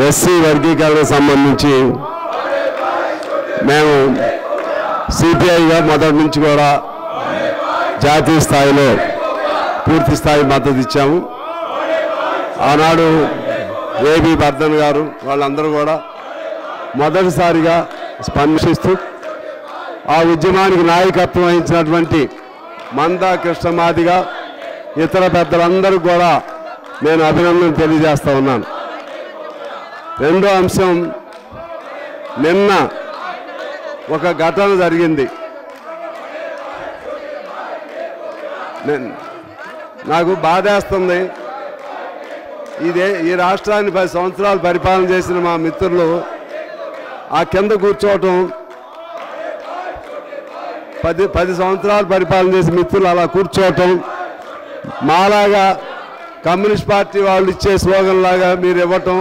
SC వర్గీకరణకు సంబంధించి మేము సిపిఐగా మొదటి నుంచి కూడా జాతీయ స్థాయిలో పూర్తి స్థాయి మద్దతు ఇచ్చాము. ఆనాడు ఏబీ బర్ధన్ గారు వాళ్ళందరూ కూడా మొదటిసారిగా స్పందిస్తూ ఆ ఉద్యమానికి నాయకత్వం వహించినటువంటి మందా కృష్ణమాదిగా ఇతర పెద్దలందరూ కూడా నేను అభినందనలు తెలియజేస్తా ఉన్నాను. రెండో అంశం, నిన్న ఒక ఘటన జరిగింది. నాకు బాధేస్తుంది. ఈ రాష్ట్రాన్ని 10 సంవత్సరాలు పరిపాలన చేసిన మా మిత్రులు ఆ కింద కూర్చోవటం, 10 సంవత్సరాలు పరిపాలన చేసిన మిత్రులు అలా కూర్చోవటం, మాలాగా కమ్యూనిస్ట్ పార్టీ వాళ్ళు ఇచ్చే స్లోగన్ లాగా మీరు ఇవ్వటం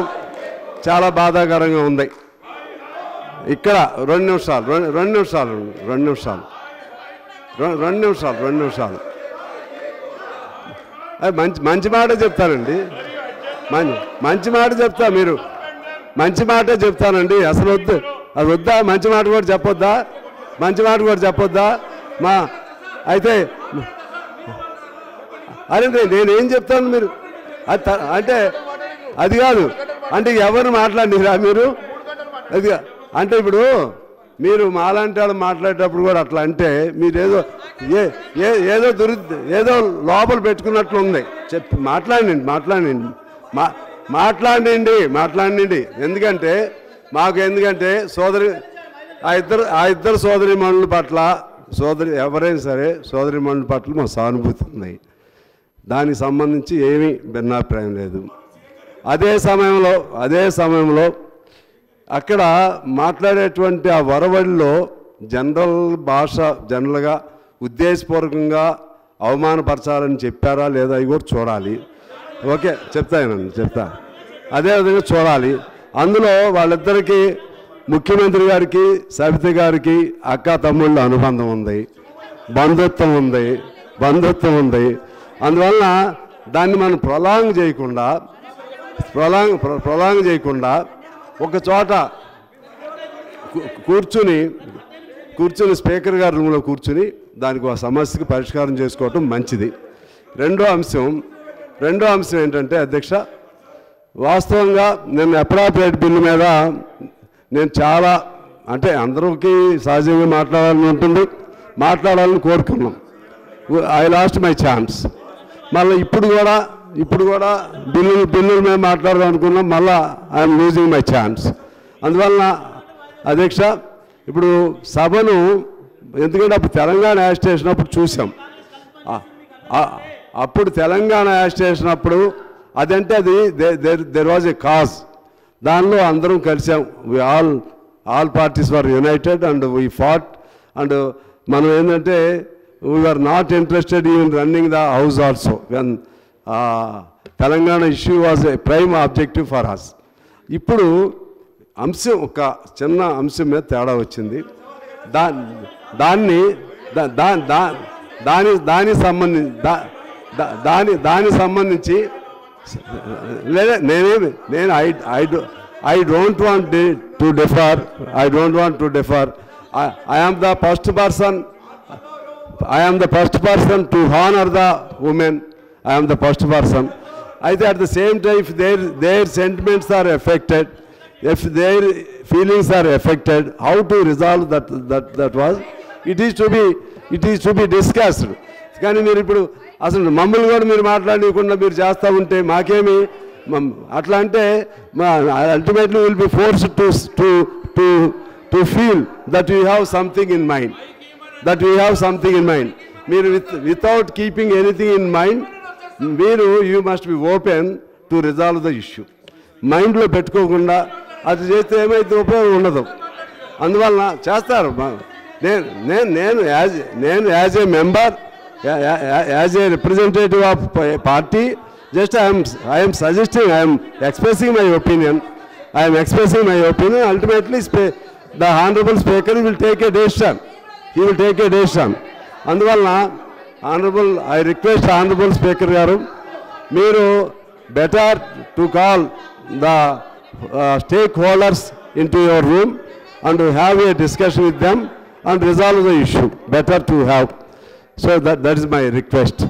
చాలా బాధాకరంగా ఉంది. ఇక్కడ 2 నిమిషాలు మంచి మాట చెప్తానండి. మంచి మాట చెప్తా, మీరు మంచి మాటే చెప్తానండి. అసలు వద్దు, అది వద్దా? మంచి మాట కూడా చెప్పొద్దా? అయితే అరే నేనేం చెప్తాను, మీరు అంటే అది కాదు అంటే ఎవరు మాట్లాడిరా మీరు? అది అంటే ఇప్పుడు మీరు మాలాంటి వాళ్ళు మాట్లాడేటప్పుడు కూడా అట్లా అంటే మీరు ఏదో లోపల పెట్టుకున్నట్లు ఉంది. మాట్లాడండి. ఎందుకంటే ఆ ఇద్దరు సోదరీమణుల పట్ల ఎవరైనా సరే సోదరీమణుల పట్ల మా సానుభూతి ఉంది. దానికి సంబంధించి ఏమీ భిన్నాభిప్రాయం లేదు. అదే సమయంలో అక్కడ మాట్లాడేటువంటి ఆ వరవడిలో జనరల్గా ఉద్దేశపూర్వకంగా అవమానపరచాలని చెప్పారా లేదా అవి కూడా చూడాలి. ఓకే, చెప్తా. అదేవిధంగా చూడాలి. అందులో వాళ్ళిద్దరికీ, ముఖ్యమంత్రి గారికి సవిత గారికి అక్క తమ్ముళ్ళ అనుబంధం ఉంది, బంధుత్వం ఉంది. అందువలన దాన్ని మనం ప్రొలాంగ్ చేయకుండా ఒక చోట కూర్చుని స్పీకర్ గారి రూమ్లో కూర్చుని దానికి ఒక సమస్యకి పరిష్కారం చేసుకోవటం మంచిది. రెండో అంశం ఏంటంటే, అధ్యక్ష, వాస్తవంగా నేను అప్రాప్రియేట్ బిల్లు మీద నేను చాలా అంటే అందరికీ సహజంగా మాట్లాడాలని కోరుకున్నాం. I lost my chance. మళ్ళీ ఇప్పుడు కూడా బిల్లుల మీద మాట్లాడదాం అనుకున్నాం. మళ్ళీ ఐఎమ్ లూజింగ్ మై ఛాన్స్. అందువలన అధ్యక్ష, ఇప్పుడు సభను, ఎందుకంటే అప్పుడు తెలంగాణ యాజిటేషన్ అప్పుడు చూసాం. అప్పుడు తెలంగాణ యాజిటేషన్ అప్పుడు అదంటే అది దెర్ వాజ్ ఏ కాజ్. దానిలో అందరం కలిసాం. All parties were united and we fought. And మనం ఏంటంటే we are not interested in running the house also when Telangana issue was a prime objective for us. ఇప్పుడు ఒక చిన్న అంశం మీద తేడా వచ్చింది. దానికి సంబంధించి I don't want to defer. I am the first person to honor the women. I am the first person. At the same time, if their sentiments are affected, if their feelings are affected, how to resolve that was it is to be discussed. కానీ మీరు ఇప్పుడు అసలు మమ్మల్ని కూడా మీరు మాట్లాడకుండా మీరు చేస్తూ ఉంటే మాకేమి అట్లా అంటే ultimately will be forced to feel that you have something in mind. మీరు without keeping anything in mind you must be open to resolve the issue. మైండ్లో పెట్టుకోకుండా అది చేస్తే ఏమైతే ఉపయోగం ఉండదు. అందువలన చేస్తారు. నేను as a member, as a representative of party, just I am suggesting, I am expressing my opinion. Ultimately, the Honorable Speaker will take a decision. అందువలన I request Honorable Speaker garu, మీరు better to call the stakeholders into your room and have a discussion with them and resolve the issue. Better to have. So that is my request.